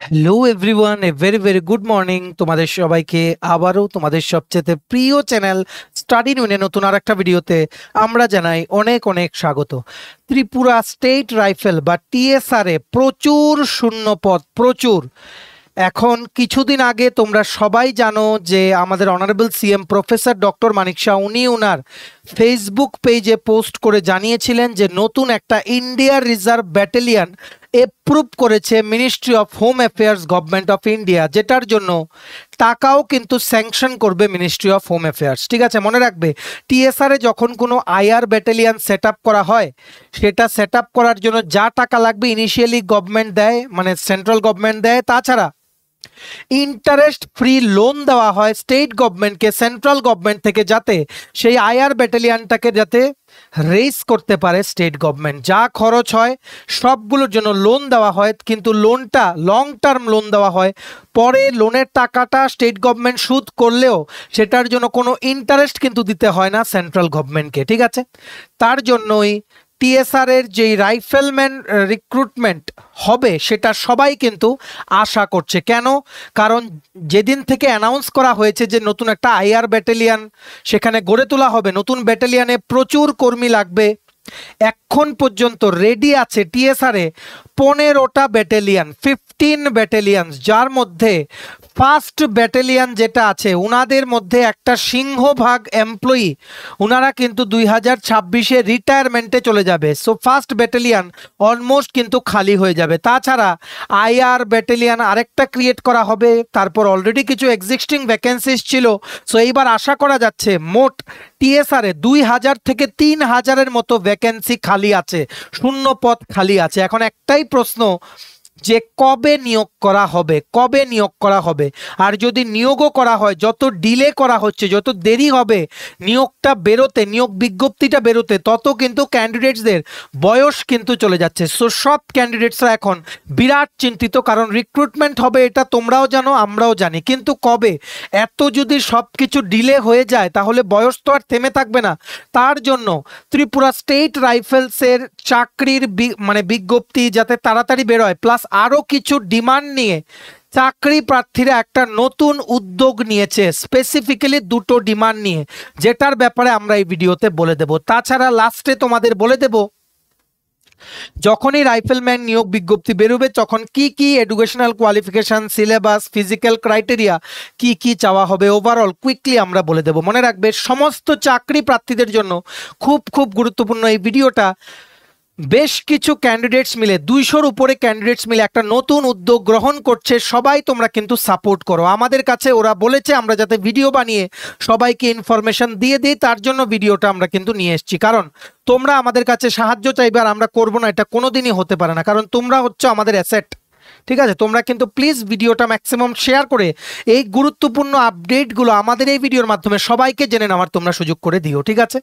Hello everyone, a very very good morning তোমাদের সবাইকে আবারও তোমাদের সবচেয়ে প্রিয় চ্যানেল স্টাডি নিউনে নতুন আর একটা ভিডিওতে আমরা জানাই অনেক অনেক স্বাগত। ত্রিপুরা স্টেট রাইফেল বা টিএসআর এ প্রচুর শূন্যপদ, প্রচুর। এখন কিছুদিন আগে তোমরা সবাই জানো যে আমাদের অনারেবল সিএম প্রফেসর ডক্টর মানিক শাহ উনি ওনার ফেসবুক পেজে পোস্ট করে জানিয়েছিলেন যে নতুন একটা ইন্ডিয়ার রিজার্ভ ব্যাটালিয়ন এপ্রুভ করেছে ministry of home affairs government of India, যেটার জন্য টাকাও কিন্তু স্যাংশন করবে মিনিস্ট্রি অফ হোম অ্যাফেয়ার্স। ঠিক আছে, মনে রাখবে টিএসআর এ যখন কোনো আইআর ব্যাটালিয়ন সেট আপ করা হয়, সেটা সেট আপ করার জন্য যা টাকা লাগবে ইনিশিয়ালি গভর্নমেন্ট দেয়, মানে সেন্ট্রাল গভর্নমেন্ট দেয়। তাছাড়া ইন্টারেস্ট ফ্রি লোন দেওয়া হয় স্টেট গভর্নমেন্টকে সেন্ট্রাল গভর্নমেন্ট থেকে, যাতে সেই আইআর ব্যাটালিয়নটাকে যাতে রেইজ করতে পারে স্টেট গভর্নমেন্ট। যা খরচ হয় সবগুলোর জন্য লোন দেওয়া হয়, কিন্তু লোনটা লং টার্ম লোন দেওয়া হয়। পরে লোনের টাকাটা স্টেট গভর্নমেন্ট সুদ করলেও সেটার জন্য কোনো ইন্টারেস্ট কিন্তু দিতে হয় না সেন্ট্রাল গভর্নমেন্টকে। ঠিক আছে, তার জন্যই টিএসআর এর যেই রাইফেলম্যান রিক্রুটমেন্ট হবে সেটা সবাই কিন্তু আশা করছে। কেন? কারণ যেদিন থেকে অ্যানাউন্স করা হয়েছে যে নতুন একটা আইআর ব্যাটালিয়ন সেখানে গড়ে তোলা হবে, নতুন ব্যাটালিয়নে প্রচুর কর্মী লাগবে। এখন পর্যন্ত রেডি আছে টিএসআর এ 15টা ব্যাটালিয়ন, 15 ব্যাটালিয়ন, যার মধ্যে ফার্স্ট ব্যাটালিয়ন যেটা আছে ওনাদের মধ্যে একটা সিংহভাগ এমপ্লয়ি ওনারা কিন্তু 2026-এ রিটায়ারমেন্টে চলে যাবে। সো ফার্স্ট ব্যাটালিয়ন অলমোস্ট কিন্তু খালি হয়ে যাবে। তাছাড়া আইআর ব্যাটালিয়ন আরেকটা ক্রিয়েট করা হবে, তারপর অলরেডি কিছু এক্সিস্টিং ভ্যাকেন্সিস ছিল। সো এইবার আশা করা যাচ্ছে মোট টিএসআর এ 2000 থেকে 3000-এর মতো ভ্যাকেন্সি খালি আছে, শূন্য পদ খালি আছে। এখন একটাই প্রশ্ন যে কবে নিয়োগ করা হবে, কবে নিয়োগ করা হবে। আর যদি নিয়োগও করা হয়, যত ডিলে করা হচ্ছে, যত দেরি হবে নিয়োগটা বেরোতে, নিয়োগ বিজ্ঞপ্তিটা বেরোতে, তত কিন্তু ক্যান্ডিডেটসদের বয়স কিন্তু চলে যাচ্ছে। সো সব ক্যান্ডিডেটসরা এখন বিরাট চিন্তিত, কারণ রিক্রুটমেন্ট হবে এটা তোমরাও জানো আমরাও জানি, কিন্তু কবে। এত যদি সব কিছু ডিলে হয়ে যায় তাহলে বয়স তো আর থেমে থাকবে না। তার জন্য ত্রিপুরা স্টেট রাইফেলসের চাকরির মানে বিজ্ঞপ্তি যাতে তাড়াতাড়ি বেরোয়, প্লাস আরও কিছু ডিমান্ড নিয়ে চাকরি প্রার্থীরা একটা নতুন উদ্যোগ নিয়েছে, স্পেসিফিক্যালি দুটো ডিমান্ড নিয়ে, যেটার ব্যাপারে আমরা এই ভিডিওতে বলে দেব। তাছাড়া লাস্টে তোমাদের বলে দেব যখনই রাইফেলম্যান নিয়োগ বিজ্ঞপ্তি বেরোবে তখন কি কি educational qualification, syllabus, physical criteria কি কি চাওয়া হবে, ওভারঅল কুইকলি আমরা বলে দেব। মনে রাখবে সমস্ত চাকরি প্রার্থীদের জন্য খুব খুব গুরুত্বপূর্ণ এই ভিডিওটা। বেশ কিছু ক্যান্ডিডেটস মিলে, 200-র উপরে ক্যান্ডিডেটস মিলে একটা নতুন উদ্যোগ গ্রহণ করছে। সবাই তোমরা কিন্তু সাপোর্ট করো আমাদের কাছে। ওরা বলেছে আমরা যাতে ভিডিও বানিয়ে সবাইকে ইনফরমেশন দিয়ে দিই, তার জন্য ভিডিওটা আমরা কিন্তু নিয়ে এসেছি। কারণ তোমরা আমাদের কাছে সাহায্য চাইবে আর আমরা করবো না, এটা কোনোদিনই হতে পারে না, কারণ তোমরা হচ্ছে আমাদের অ্যাসেট। ঠিক আছে, তোমরা কিন্তু প্লিজ ভিডিওটা ম্যাক্সিমাম শেয়ার করে এই গুরুত্বপূর্ণ আপডেটগুলো আমাদের এই ভিডিওর মাধ্যমে সবাইকে জেনে নেওয়ার তোমরা সুযোগ করে দিও। ঠিক আছে,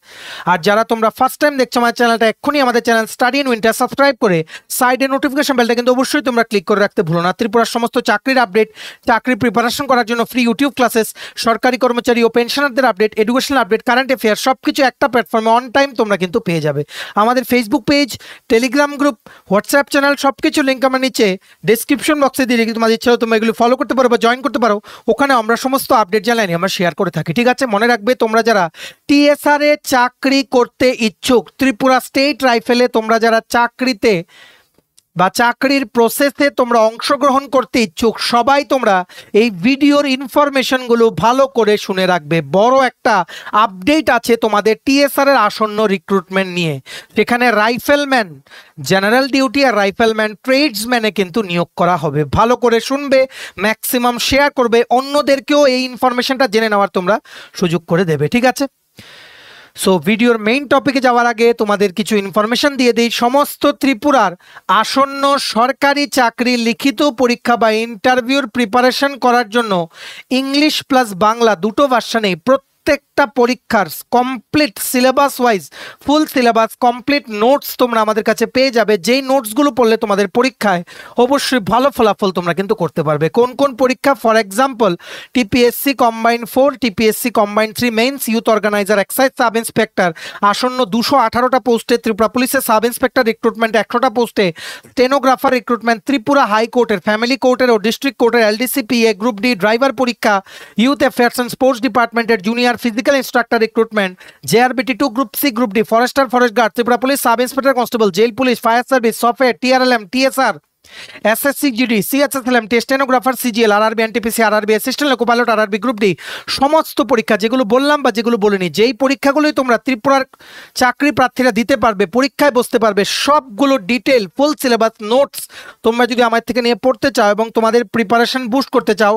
আর যারা তোমরা ফার্স্ট টাইম দেখছো আমার চ্যানেলটা, এক্ষুনি আমাদের channel study in winter subscribe করে সাইডে নোটিফিকেশন বেলটা কিন্তু অবশ্যই তোমরা ক্লিক করে রাখতে ভুলো না। ত্রিপুরার সমস্ত চাকরির আপডেট, চাকরির প্রিপারেশন করার জন্য ফ্রি ইউটিউব ক্লাসেস, সরকারি কর্মচারী ও পেনশনারদের update, educational update, current affair সবকিছু একটা প্ল্যাটফর্মে অন টাইম তোমরা কিন্তু পেয়ে যাবে। আমাদের Facebook page, Telegram group, WhatsApp channel সবকিছু লিঙ্ক আমার নিচে ডিসক্রিপশন বক্সে দিয়ে রেখে তোমাদের ইচ্ছা তোমরা এগুলো ফলো করতে পারো বা জয়েন করতে পারো। ওখানে আমরা সমস্ত আপডেট জানাই আমরা শেয়ার করে থাকি। ঠিক আছে, মনে রাখবে তোমরা যারা টিএসআর এ চাকরি করতে ইচ্ছুক, ত্রিপুরা স্টেট রাইফেলে তোমরা যারা চাকরিতে বা চাকরির প্রসেসে তোমরা অংশগ্রহণ করতে ইচ্ছুক, সবাই তোমরা এই ভিডিওর ইনফরমেশনগুলো ভালো করে শুনে রাখবে। বড় একটা আপডেট আছে তোমাদের টিএসআর এর আসন্ন রিক্রুটমেন্ট নিয়ে। সেখানে রাইফেলম্যান জেনারেল ডিউটি আর রাইফেলম্যান ট্রেডসম্যানে কিন্তু নিয়োগ করা হবে। ভালো করে শুনবে, ম্যাক্সিমাম শেয়ার করবে, অন্যদেরকেও এই ইনফরমেশনটা জেনে নেওয়ার তোমরা সুযোগ করে দেবে। ঠিক আছে, সো ভিডিওর মেইন টপিকে যাওয়ার আগে তোমাদের কিছু ইনফরমেশন দিয়ে দিই। সমস্ত ত্রিপুরার আসন্ন সরকারি চাকরি লিখিত পরীক্ষা বা ইন্টারভিউর প্রিপারেশন করার জন্য ইংলিশ প্লাস বাংলা দুটো ভার্সনেই প্রত্যেকটা পরীক্ষার complete syllabus wise full syllabus complete notes তোমরা আমাদের কাছে পেয়ে যাবে, যেই নোটসগুলো পড়লে তোমাদের পরীক্ষায় অবশ্যই ভালো ফলাফল তোমরা কিন্তু করতে পারবে। কোন কোন পরীক্ষা? For example TPSC combine 4, TPSC combine 3 mains, youth organiser, excise sub inspector, আসন্ন 218টা পোস্টে, ত্রিপুরা পুলিশের সাব ইন্সপেক্টর রিক্রুটমেন্ট 100টা পোস্টে, স্টেনোগ্রাফার রিক্রুটমেন্ট, ত্রিপুরা হাইকোর্টের, ফ্যামিলি কোর্টের ও ডিস্ট্রিক্ট কোর্টের এলডিসিপিএ গ্রুপ ডি ড্রাইভার পরীক্ষা, ইউথ অ্যাফেয়ার্স অ্যান্ড স্পোর্টস ডিপার্টমেন্টের junior physical instructor recruitment, JRBT 2 group C group D, forester, forest guard, Tripura police sub inspector constable, jail police, fire service, software, TRLM, TSR, SSC GD, CHSLM, stenographer, CGL, RRB, NTPC, RRB assistant loco pilot, RRB group D, সমস্ত পরীক্ষা যেগুলো বললাম বা যেগুলো বলিনি, যেই পরীক্ষাগুলোই তোমরা ত্রিপুরার চাকরি প্রার্থীরা দিতে পারবে, পরীক্ষায় বসতে পারবে, সবগুলো ডিটেল ফুল সিলেবাস নোটস তোমরা যদি আমার থেকে নিয়ে পড়তে চাও এবং তোমাদের প্রিপারেশন বুস্ট করতে চাও,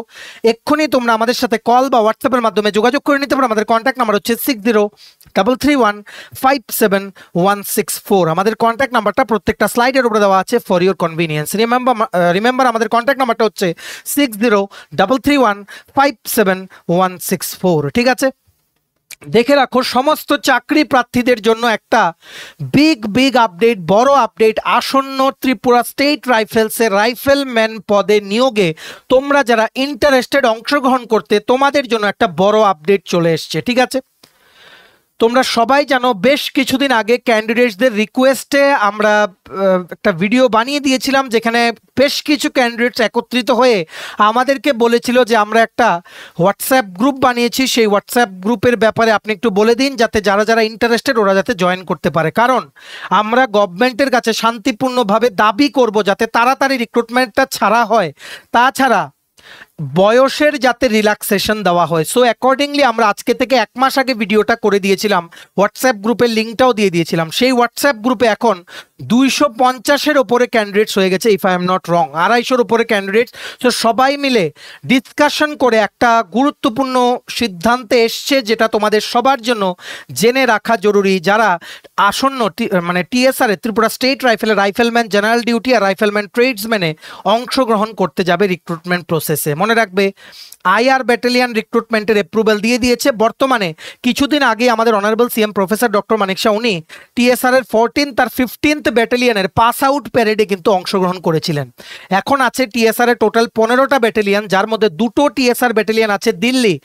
এক্ষুনি তোমরা আমাদের সাথে কল বা হোয়াটসঅ্যাপের মাধ্যমে যোগাযোগ করে নিতে পারো। আমাদের কন্ট্যাক্ট নাম্বার হচ্ছে 6033157164। আমাদের কন্ট্যাক্ট নাম্বারটা প্রত্যেকটা স্লাইডের উপরে দেওয়া আছে ফর ইউর কনভিনিয়েন্স। রিমেম্বার আমাদের কন্ট্যাক্ট নাম্বারটা হচ্ছে 6033157164। ঠিক আছে, দেখে রাখো সমস্ত চাকরি প্রার্থীদের জন্য একটা বিগ আপডেট, বড় আপডেট। আসন্ন ত্রিপুরা স্টেট রাইফেলসের রাইফেলম্যান পদে নিয়োগে তোমরা যারা ইন্টারেস্টেড অংশগ্রহণ করতে, তোমাদের জন্য একটা বড় আপডেট চলে এসছে। ঠিক আছে, তোমরা সবাই জানো বেশ কিছুদিন আগে ক্যান্ডিডেটসদের রিকোয়েস্টে আমরা একটা ভিডিও বানিয়ে দিয়েছিলাম, যেখানে বেশ কিছু ক্যান্ডিডেটস একত্রিত হয়ে আমাদেরকে বলেছিল যে আমরা একটা হোয়াটসঅ্যাপ গ্রুপ বানিয়েছি, সেই হোয়াটসঅ্যাপ গ্রুপের ব্যাপারে আপনি একটু বলে দিন, যাতে যারা যারা ইন্টারেস্টেড ওরা যাতে জয়েন করতে পারে। কারণ আমরা গভর্নমেন্টের কাছে শান্তিপূর্ণভাবে দাবি করব যাতে তাড়াতাড়ি রিক্রুটমেন্টটা ছাড়া হয়, তাছাড়া বয়সের যাতে রিল্যাক্সেশন দেওয়া হয়। সো অ্যাকর্ডিংলি আমরা আজকে থেকে 1 মাস আগে ভিডিওটা করে দিয়েছিলাম, হোয়াটসঅ্যাপ গ্রুপের লিঙ্কটাও দিয়ে দিয়েছিলাম। সেই হোয়াটসঅ্যাপ গ্রুপে এখন 250-এর ওপরে ক্যান্ডিডেটস হয়ে গেছে, if I am not wrong, 250-এর ওপরে ক্যান্ডিডেটস। সো সবাই মিলে ডিসকাশন করে একটা গুরুত্বপূর্ণ সিদ্ধান্তে এসছে, যেটা তোমাদের সবার জন্য জেনে রাখা জরুরি। যারা আসন্ন মানে টিএসআর ত্রিপুরা স্টেট রাইফেলের রাইফেলম্যান জেনারেল ডিউটি আর রাইফেলম্যান ট্রেডসম্যানে অংশগ্রহণ করতে যাবে রিক্রুটমেন্ট প্রসেসে, মনে রাখবে আইআর ব্যাটালিয়ান রিক্রুটমেন্টের অ্যাপ্রুভাল দিয়ে দিয়েছে। বর্তমানে কিছুদিন আগে আমাদের অনারেবল সিএম প্রফেসর ডক্টর মানিক শাহ উনি টিএসআর এর 14th আর 15th ব্যাটালিয়ানের পাস আউট প্যারেডে কিন্তু অংশগ্রহণ করেছিলেন। এখন আছে টিএসআর এর টোটাল 15টা ব্যাটালিয়ান, যার মধ্যে 2টো টিএসআর ব্যাটালিয়ান আছে দিল্লি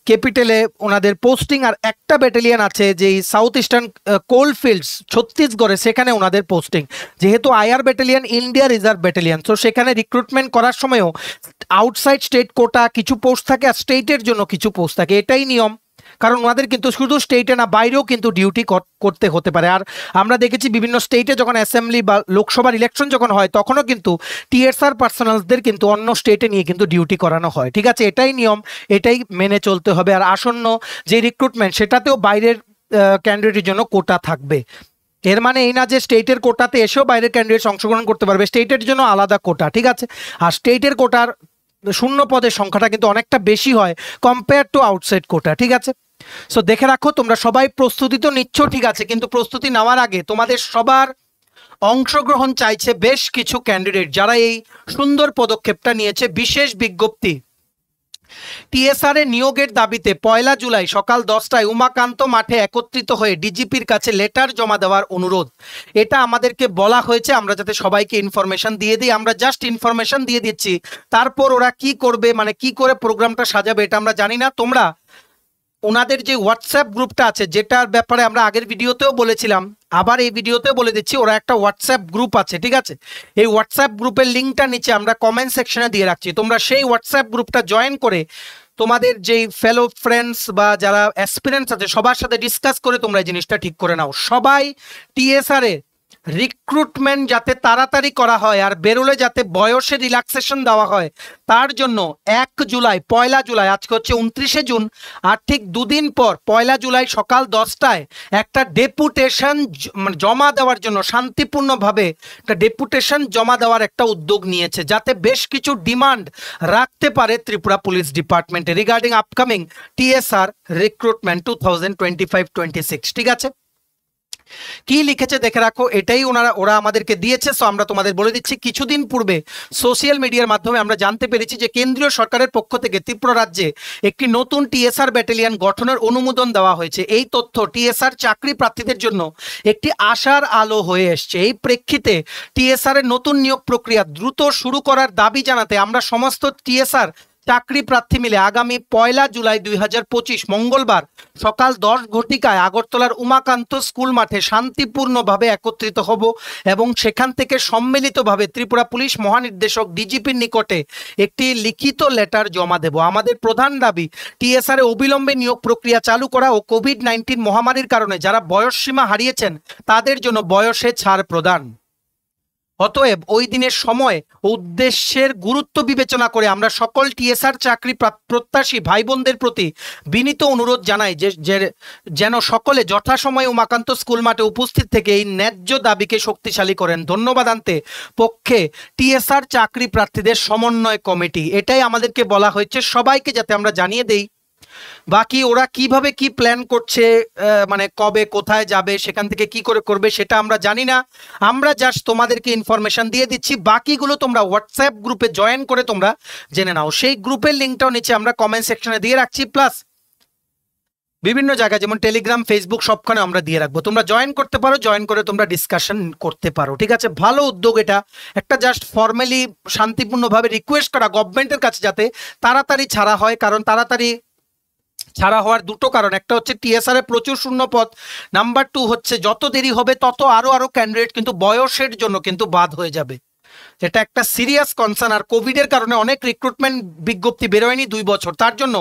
ক্যাপিটালে ওনাদের পোস্টিং, আর একটা ব্যাটালিয়ান আছে যেই সাউথ ইস্টার্ন কোলফিল্ডস ছত্তিশগড়ে, সেখানে ওনাদের পোস্টিং। যেহেতু IR battalion India reserve battalion, তো সেখানে রিক্রুটমেন্ট করার সময়ও আউটসাইড স্টেট কোটা কিছু পোস্ট থাকে আর স্টেটের জন্য কিছু পোস্ট থাকে, এটাই নিয়ম। কারণ ওনাদের কিন্তু শুধু স্টেটে না, বাইরেও কিন্তু ডিউটি করতে হতে পারে। আর আমরা দেখেছি বিভিন্ন স্টেটে যখন অ্যাসেম্বলি বা লোকসভার ইলেকশন যখন হয়, তখনও কিন্তু টিএসআর পার্সোনালসদের কিন্তু অন্য স্টেটে নিয়ে কিন্তু ডিউটি করানো হয়। ঠিক আছে, এটাই নিয়ম, এটাই মেনে চলতে হবে। আর আসন্ন যে রিক্রুটমেন্ট, সেটাতেও বাইরের ক্যান্ডিডেটের জন্য কোটা থাকবে। এর মানে এই না যে স্টেটের কোটাতে এসেও বাইরের ক্যান্ডিডেটস অংশগ্রহণ করতে পারবে, স্টেটের জন্য আলাদা কোটা। ঠিক আছে, আর স্টেটের কোটার শূন্য পদের সংখ্যাটা কিন্তু অনেকটা বেশি হয় কম্পেয়ার টু আউটসাইড কোটা। ঠিক আছে, সো দেখে রাখো তোমরা সবাই প্রস্তুতি তো নিচ্ছ, ঠিক আছে, কিন্তু প্রস্তুতি নেওয়ার আগে তোমাদের সবার অংশগ্রহণ চাইছে বেশ কিছু ক্যান্ডিডেট, যারা এই সুন্দর পদক্ষেপটা নিয়েছে। বিশেষ বিজ্ঞপ্তি, টিএসআর এ নিয়োগের দাবিতে 1 জুলাই সকাল 10টায় উমাকান্ত মাঠে একত্রিত হয়ে ডিজিপির কাছে লেটার জমা দেওয়ার অনুরোধ। এটা আমাদেরকে বলা হয়েছে, আমরা যাতে সবাইকে ইনফরমেশন দিয়ে দিই। আমরা জাস্ট ইনফরমেশন দিয়ে দিচ্ছি, তারপর ওরা কি করবে, মানে কি করে প্রোগ্রামটা সাজাবে, এটা আমরা জানি না। তোমরা ওনাদের যে হোয়াটসঅ্যাপ গ্রুপটা আছে, যেটার ব্যাপারে আমরা আগের ভিডিওতেও বলেছিলাম, আবার এই ভিডিওতেও বলে দিচ্ছি, ওরা একটা হোয়াটসঅ্যাপ গ্রুপ আছে। ঠিক আছে, এই হোয়াটসঅ্যাপ গ্রুপের লিঙ্কটা নিচে আমরা কমেন্ট সেকশনে দিয়ে রাখছি। তোমরা সেই হোয়াটসঅ্যাপ গ্রুপটা জয়েন করে তোমাদের যেই ফেলো ফ্রেন্ডস বা যারা অ্যাসপিরেন্টস আছে সবার সাথে ডিসকাস করে তোমরা এই জিনিসটা ঠিক করে নাও। সবাই টিএসআর এ রিক্রুটমেন্ট যাতে তাড়াতাড়ি করা হয় আর বেরোলে যাতে বয়সে রিল্যাক্সেশন দেওয়া হয়, তার জন্য 1 জুলাই 1 জুলাই, আজকে হচ্ছে 29শে জুন, আর ঠিক 2 দিন পর 1 জুলাই সকাল 10টায় একটা ডেপুটেশন জমা দেওয়ার জন্য শান্তিপূর্ণভাবে একটা ডেপুটেশন জমা দেওয়ার একটা উদ্যোগ নিয়েছে, যাতে বেশ কিছু ডিমান্ড রাখতে পারে ত্রিপুরা পুলিশ ডিপার্টমেন্টে রিগার্ডিং আপকামিং টিএসআর রিক্রুটমেন্ট 2025-26। ঠিক আছে, কি লিখেছে দেখে রাখো, এটাই ওরা আমাদেরকে দিয়েছে। সো আমরা তোমাদের বলে দিচ্ছি, কিছুদিন পূর্বে সোশ্যাল মিডিয়ার মাধ্যমে আমরা জানতে পেরেছি যে কেন্দ্রীয় সরকারের পক্ষ থেকে ত্রিপুরা রাজ্যে একটি নতুন টিএসআর ব্যাটালিয়ন গঠনের অনুমোদন দেওয়া হয়েছে। এই তথ্য টিএসআর চাকরি প্রার্থীদের জন্য একটি আশার আলো হয়ে এসছে। এই প্রেক্ষিতে টিএসআর এর নতুন নিয়োগ প্রক্রিয়া দ্রুত শুরু করার দাবি জানাতে আমরা সমস্ত টিএসআর চাকরি প্রার্থী মিলে আগামী 1 জুলাই 2025 মঙ্গলবার সকাল 10 ঘটিকায় আগরতলার উমাকান্ত স্কুল মাঠে শান্তিপূর্ণভাবে একত্রিত হব এবং সেখান থেকে সম্মিলিতভাবে ত্রিপুরা পুলিশ মহানির্দেশক ডিজিপির নিকটে একটি লিখিত লেটার জমা দেব। আমাদের প্রধান দাবি টিএসআর এ অবিলম্বে নিয়োগ প্রক্রিয়া চালু করা ও কোভিড-19 মহামারীর কারণে যারা বয়সসীমা হারিয়েছেন তাদের জন্য বয়সে ছাড় প্রদান। অতএব ওই দিনের সময় উদ্দেশ্যের গুরুত্ব বিবেচনা করে আমরা সকল টিএসআর চাকরি প্রত্যাশী ভাই বোনদের প্রতি বিনীত অনুরোধ জানাই যে যেন সকলে যথাসময়ে উমাকান্ত স্কুল মাঠে উপস্থিত থেকে এই ন্যায্য দাবিকে শক্তিশালী করেন। ধন্যবাদ আনতে পক্ষে টিএসআর চাকরি প্রার্থীদের সমন্বয় কমিটি। এটাই আমাদেরকে বলা হয়েছে সবাইকে যাতে আমরা জানিয়ে দেই। বাকি ওরা কিভাবে কি প্ল্যান করছে, মানে কবে কোথায় যাবে, সেখান থেকে কি করে করবে সেটা আমরা জানি না। আমরা জাস্ট তোমাদেরকে ইনফরমেশন দিয়ে দিচ্ছি, বাকিগুলো তোমরা হোয়াটসঅ্যাপ গ্রুপে জয়েন করে তোমরা জেনে নাও। সেই গ্রুপের লিঙ্কটাও নিচে আমরা কমেন্ট সেকশনে দিয়ে রাখছি, প্লাস বিভিন্ন জায়গায় যেমন টেলিগ্রাম, ফেসবুক সবখানে আমরা দিয়ে রাখবো। তোমরা জয়েন করতে পারো, জয়েন করে তোমরা ডিসকাশন করতে পারো। ঠিক আছে, ভালো উদ্যোগ এটা। একটা জাস্ট ফর্মালি শান্তিপূর্ণভাবে রিকোয়েস্ট করা গভর্নমেন্টের কাছে যাতে তাড়াতাড়ি ছাড়া হয়, কারণ তাড়াতাড়ি ছাড়া হওয়ার দুটো কারণ, একটা হচ্ছে টিএসআর এ প্রচুর শূন্যপদ, নাম্বার 2 হচ্ছে যত দেরি হবে তত আরো ক্যান্ডিডেট কিন্তু বয়সের জন্য কিন্তু বাদ হয়ে যাবে। এটা একটা সিরিয়াস কনসার্ন। আর কোভিডের কারণে অনেক রিক্রুটমেন্ট বিজ্ঞপ্তি বেরোয়নি 2 বছর, তার জন্য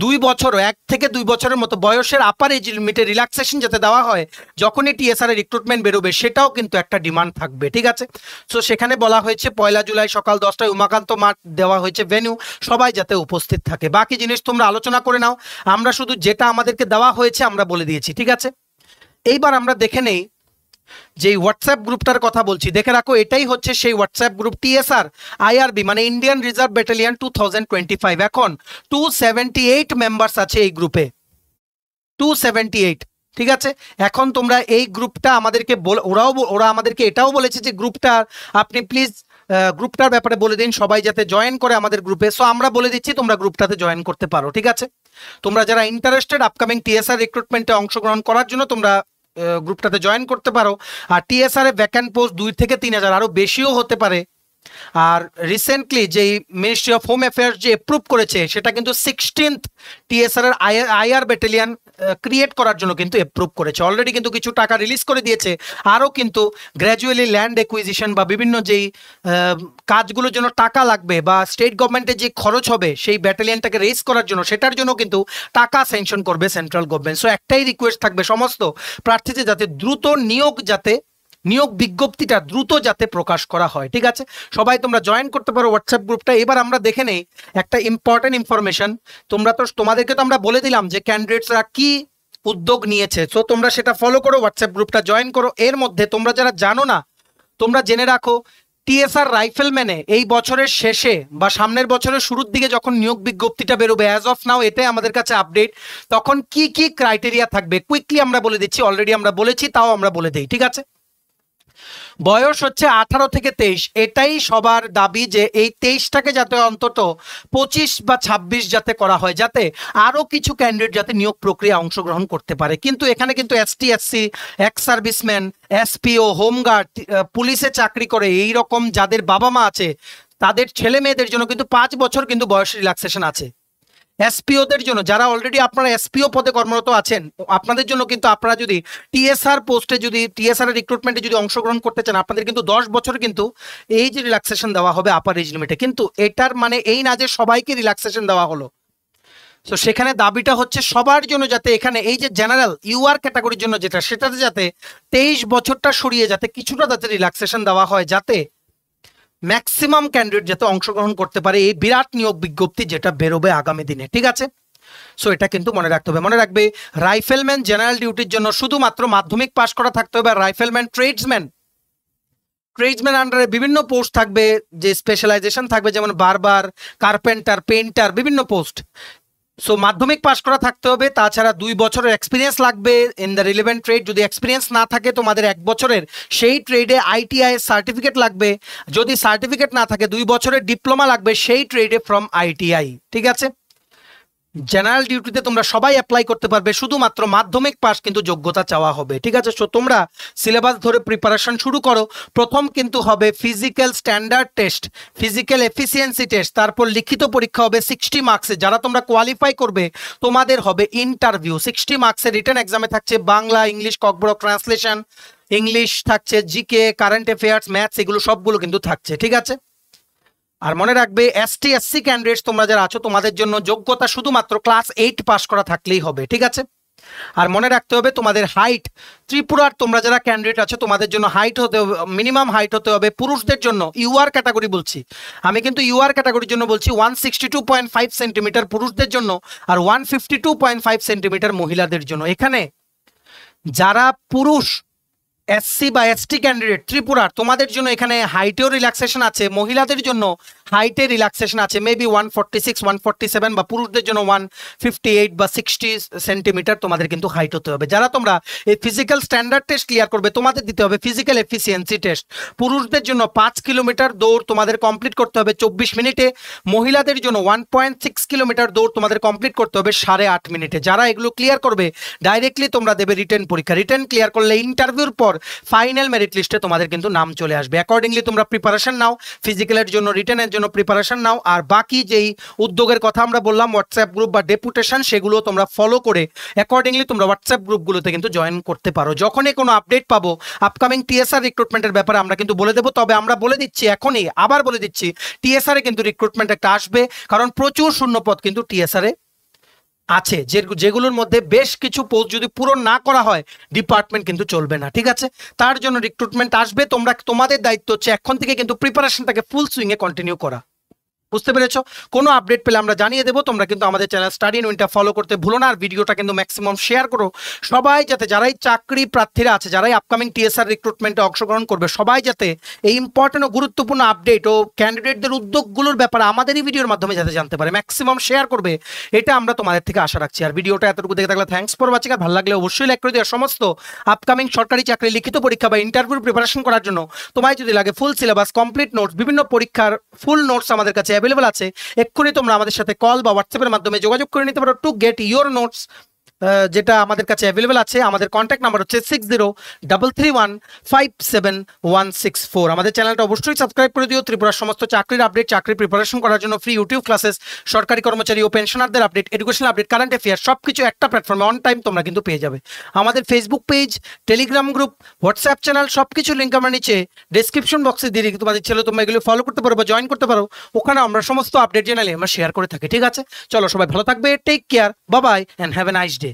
2 বছর 1 থেকে 2 বছরের মতো বয়সের আপার এজ লিমিটে রিল্যাক্সেশন যাতে দেওয়া হয় যখনই টিএসআর এর রিক্রুটমেন্ট বেরোবে, সেটাও কিন্তু একটা ডিমান্ড থাকবে। ঠিক আছে, সো সেখানে বলা হয়েছে 1 জুলাই সকাল 10টায় উমাকান্ত মাঠ দেওয়া হয়েছে ভেন্যু, সবাই যাতে উপস্থিত থাকে। বাকি জিনিস তোমরা আলোচনা করে নাও, আমরা শুধু যেটা আমাদেরকে দেওয়া হয়েছে আমরা বলে দিয়েছি। ঠিক আছে, এইবার আমরা দেখে নেই যে হোয়াটসঅ্যাপ গ্রুপটার কথা বলছি, দেখে রাখো এটাই হচ্ছে সেই হোয়াটসঅ্যাপ গ্রুপ টিএসআর আইআরবি মানে ইন্ডিয়ান রিজার্ভ ব্যাটালিয়ন 2025। এখন 278 মেম্বার্স আছে এই গ্রুপে, 278। ঠিক আছে, এখন তোমরা এই গ্রুপটা আমাদেরকে ওরা আমাদেরকে এটাও বলেছে যে গ্রুপটার আপনি প্লিজ গ্রুপটার ব্যাপারে বলে দিন সবাই যাতে জয়েন করে আমাদের গ্রুপে। সো আমরা বলে দিচ্ছি তোমরা গ্রুপটাতে জয়েন করতে পারো। ঠিক আছে, তোমরা যারা ইন্টারেস্টেড আপকামিং টিএসআর রিক্রুটমেন্টে অংশগ্রহণ করার জন্য তোমরা গ্রুপটাতে জয়েন করতে পারো। আর টিএসআর এ ভ্যাকেন্ট পোস্ট 2 থেকে 3,000, আরো বেশিও হতে পারে। আর রিসেন্টলি যেই মিনিস্ট্রি অফ হোম অ্যাফেয়ার্স যে অ্যাপ্রুভ করেছে সেটা কিন্তু 16th টিএসআর এর আইআর ব্যাটালিয়ন ক্রিয়েট করার জন্য কিন্তু অ্যাপ্রুভ করেছে। অলরেডি কিন্তু কিছু টাকা রিলিজ করে দিয়েছে, আরও কিন্তু গ্র্যাজুয়ালি ল্যান্ড অ্যাকুইজিশন বা বিভিন্ন যেই কাজগুলোর জন্য টাকা লাগবে বা স্টেট গভর্নমেন্টের যে খরচ হবে সেই ব্যাটালিয়নটাকে রেজ করার জন্য, সেটার জন্য কিন্তু টাকা স্যাংশন করবে সেন্ট্রাল গভর্নমেন্ট। সো একটাই রিকোয়েস্ট থাকবে সমস্ত প্রার্থীদের যাতে দ্রুত নিয়োগ বিজ্ঞপ্তিটা দ্রুত যাতে প্রকাশ করা হয়। ঠিক আছে, সবাই তোমরা জয়েন করতে পারো হোয়াটসঅ্যাপ গ্রুপটা। এবার আমরা দেখে নেই একটা ইম্পর্টেন্ট ইনফরমেশন। তোমাদেরকে তো আমরা বলে দিলাম যে ক্যান্ডিডেটসরা কি উদ্যোগ নিয়েছে, সো তোমরা সেটা ফলো করো, হোয়াটসঅ্যাপ গ্রুপটা জয়েন করো। এর মধ্যে তোমরা যারা জানো না তোমরা জেনে রাখো, টিএসআর রাইফেলম্যানে এই বছরের শেষে বা সামনের বছরের শুরুর দিকে যখন নিয়োগ বিজ্ঞপ্তিটা বেরোবে, অ্যাজ অফ নাও এটাই আমাদের কাছে আপডেট, তখন কি কি ক্রাইটেরিয়া থাকবে কুইকলি আমরা বলে দিচ্ছি। অলরেডি আমরা বলেছি, তাও আমরা বলে দিই। ঠিক আছে, বয়স হচ্ছে 18 থেকে 23। এটাই সবার দাবি যে এই 23টাকে যাতে অন্তত 25 বা 26 যাতে করা হয়, যাতে আরো কিছু ক্যান্ডিডেট যাতে নিয়োগ প্রক্রিয়া অংশগ্রহণ করতে পারে। কিন্তু এখানে কিন্তু ST, SC, ex serviceman, SPO, home guard, পুলিশে চাকরি করে এই রকম যাদের বাবা মা আছে তাদের ছেলে মেয়েদের জন্য কিন্তু 5 বছর কিন্তু বয়স রিল্যাক্সেশন আছে। এসপিওদের জন্য যারা অলরেডি আপনারা এসপিও পদে কর্মরত আছেন, আপনাদের জন্য কিন্তু আপনারা যদি টিএসআর পোস্টে যদি টিএসআর রিক্রুটমেন্টে যদি অংশগ্রহণ করতে চান, আপনাদের কিন্তু 10 বছর কিন্তু এই যে রিল্যাক্সেশন দেওয়া হবে আপার এজ লিমিটে। কিন্তু এটার মানে এই না যে সবাইকে রিল্যাক্সেশন দেওয়া হলো। তো সেখানে দাবিটা হচ্ছে সবার জন্য যাতে এখানে এই যে জেনারেল ইউআর ক্যাটাগরির জন্য যেটা, সেটাতে যাতে 23 বছরটা সরিয়ে যাতে কিছুটা যাতে রিল্যাক্সেশন দেওয়া হয়, যাতে ম্যাক্সিমাম ক্যান্ডিডেট যাতে অংশগ্রহণ করতে পারে এই বিরাট নিয়োগ বিজ্ঞপ্তি যেটা বেরোবে আগামী দিনে। ঠিক আছে, সো এটা কিন্তু মনে রাখতে হবে। মনে রাখবে রাইফেলম্যান জেনারেল ডিউটির জন্য শুধুমাত্র মাধ্যমিক পাশ করা থাকতে হবে। রাইফেলম্যান ট্রেডসম্যান আন্ডারে বিভিন্ন পোস্ট থাকবে, যে স্পেশালাইজেশন থাকবে, যেমন বারবার, কার্পেন্টার, পেন্টার, বিভিন্ন পোস্ট। সো মাধ্যমিক পাস করা থাকতে হবে, তাছাড়া 2 বছরের এক্সপিরিয়েন্স লাগবে ইন দ্য রিলেভেন্ট ট্রেড। যদি এক্সপিরিয়েন্স না থাকে তোমাদের 1 বছরের সেই ট্রেডে আইটিআই সার্টিফিকেট লাগবে। যদি সার্টিফিকেট না থাকে 2 বছরের ডিপ্লোমা লাগবে সেই ট্রেডে ফ্রম আইটিআই। ঠিক আছে, জেনারেল ডিউটিতে তোমরা সবাই অ্যাপ্লাই করতে পারবে, শুধুমাত্র মাধ্যমিক পাস কিন্তু যোগ্যতা চাওয়া হবে। ঠিক আছে, সো তোমরা সিলেবাস ধরে প্রিপারেশন শুরু করো। প্রথম কিন্তু হবে physical standard test, physical efficiency test, তারপর লিখিত পরীক্ষা হবে 60 মার্কসে। যারা তোমরা কোয়ালিফাই করবে তোমাদের হবে ইন্টারভিউ 60 মার্কসের। রিটেন এক্সামে থাকছে Bangla, English, Kokborok translation, English থাকছে, জিকে, কারেন্ট অ্যাফেয়ার্স, ম্যাথস, এগুলো সবগুলো কিন্তু থাকছে। ঠিক আছে, আর মনে রাখবে এসটি এসসি ক্যান্ডিডেটস তোমরা যারা আছো তোমাদের জন্য যোগ্যতা শুধুমাত্র ক্লাস 8 পাস করা থাকলেই হবে। ঠিক আছে, আর মনে রাখতে হবে তোমাদের হাইট, ত্রিপুরার তোমরা যারা ক্যান্ডিডেট আছো তোমাদের জন্য হাইট হতে হবে, মিনিমাম হাইট হতে হবে পুরুষদের জন্য, ইউআর ক্যাটাগরি বলছি আমি, কিন্তু ইউআর ক্যাটাগরির জন্য বলছি 162.5 সেন্টিমিটার পুরুষদের জন্য আর 152.5 সেন্টিমিটার মহিলাদের জন্য। এখানে যারা পুরুষ এসসি বা এসটি ক্যান্ডিডেট ত্রিপুরার তোমাদের জন্য এখানে হাইটেও রিল্যাক্সেশন আছে, মহিলাদের জন্য হাইটে রিল্যাক্সেশন আছে মেবি 146, 147, বা পুরুষদের জন্য 158 বা 60 সেন্টিমিটার তোমাদের কিন্তু হাইট হতে হবে। যারা তোমরা এই ফিজিক্যাল স্ট্যান্ডার্ড টেস্ট ক্লিয়ার করবে তোমাদের দিতে হবে ফিজিক্যাল এফিসিয়েন্সি টেস্ট। পুরুষদের জন্য 5 কিলোমিটার দৌড় তোমাদের কমপ্লিট করতে হবে 24 মিনিটে, মহিলাদের জন্য 1.6 কিলোমিটার দৌড় তোমাদের কমপ্লিট করতে হবে 8.5 মিনিটে। যারা এগুলো ক্লিয়ার করবে ডাইরেক্টলি তোমরা দেবে রিটেন পরীক্ষা। রিটেন ক্লিয়ার করলে ইন্টারভিউর পর ফাইনাল মেরিট লিস্টে তোমাদের কিন্তু নাম চলে আসবে। অ্যাকর্ডিংলি তোমরা প্রিপারেশন নাও, ফিজিক্যালের জন্য, রিটেনের জন্য প্রিপারেশন নাও। আর বাকি যেই উদ্যোগের কথা আমরা বললাম হোয়াটসঅ্যাপ গ্রুপ বা ডেপুটেশন, সেগুলো তোমরা ফলো করে অ্যাকর্ডিংলি তোমরা হোয়াটসঅ্যাপ গ্রুপগুলোতে কিন্তু জয়েন করতে পারো। যখনই কোনো আপডেট পাবো আপকামিং টিএসআর রিক্রুটমেন্টের ব্যাপারে আমরা কিন্তু বলে দেবো। তবে আমরা বলে দিচ্ছি এখনই, আবার বলে দিচ্ছি, টিএসআরে কিন্তু রিক্রুটমেন্ট একটা আসবে, কারণ প্রচুর শূন্যপদ কিন্তু টিএসআরে আছে, যেগুলোর মধ্যে বেশ কিছু পোস্ট যদি পূরণ না করা হয় ডিপার্টমেন্ট কিন্তু চলবে না। ঠিক আছে, তার জন্য রিক্রুটমেন্ট আসবে, তোমরা, তোমাদের দায়িত্ব হচ্ছে এখন থেকে কিন্তু প্রিপারেশনটাকে ফুল সুইংয়ে কন্টিনিউ করা। বুঝতে পেরেছো? কোনো আপডেট পেলে আমরা জানিয়ে দেবো। তোমরা কিন্তু আমাদের চ্যানেল স্টাডি ইন উইনটা ফলো করতে ভুলো না, আর ভিডিওটা কিন্তু ম্যাক্সিমাম শেয়ার করো সবাই, যাতে যারাই চাকরি প্রার্থীরা আছে, যারাই আপকামিং টিএসআর রিক্রুটমেন্টে অংশগ্রহণ করবে, সবাই যাতে এই ইম্পর্টেন্ট ও গুরুত্বপূর্ণ আপডেট ও ক্যান্ডিডেটদের উদ্যোগগুলোর ব্যাপারে আমাদের এই ভিডিওর মাধ্যমে যাতে জানতে পারে, ম্যাক্সিমাম শেয়ার করবে, এটা আমরা তোমাদের থেকে আশা রাখছি। আর ভিডিওটা এতটুকু দেখে থাকলে থ্যাঙ্কস ফর ওয়াচিং, আর ভালো লাগলে অবশ্যই লাইক করে দিও। সমস্ত আপকামিং সরকারি চাকরি লিখিত পরীক্ষা বা ইন্টারভিউ প্রিপারেশন করার জন্য তোমায় যদি লাগে ফুল সিলেবাস, কমপ্লিট নোটস, বিভিন্ন পরীক্ষার ফুল নোটস আমাদের কাছে অ্যাভেলেবল আছে। এক্ষুনি তোমরা আমাদের সাথে কল বা হোয়াটসঅ্যাপের মাধ্যমে যোগাযোগ করে নিতে পারো টু গেট ইউর নোটস, যেটা আমাদের কাছে অ্যাভেলেবল আছে। আমাদের কন্ট্যাক্ট নাম্বার হচ্ছে 6033157164। আমাদের চ্যানেলটা অবশ্যই সাবস্ক্রাইব করে দিও। ত্রিপুরার সমস্ত চাকরির আপডেট, চাকরি প্রিপারেশন করার জন্য ফ্রি ইউটিউব ক্লাসেস, সরকারি কর্মচারী ও পেনশনারদের update, educational update, current affair, সব কিছু একটা প্ল্যাটফর্মে অন টাইম তোমরা কিন্তু পেয়ে যাবে। আমাদের Facebook page, Telegram group, WhatsApp channel, সব কিছু লিঙ্ক আমরা নিচে ডেসক্রিপশন বক্সে দিয়ে রেখে তোমাদের ছেলে তোমরা এগুলো ফলো করতে পারো বা জয়েন করতে পারো। ওখানে আমরা সমস্ত আপডেট জেনারেলি আমরা শেয়ার করে থাকি। ঠিক আছে, চলো সবাই ভালো থাকবে, take care, bye bye and have a nice day.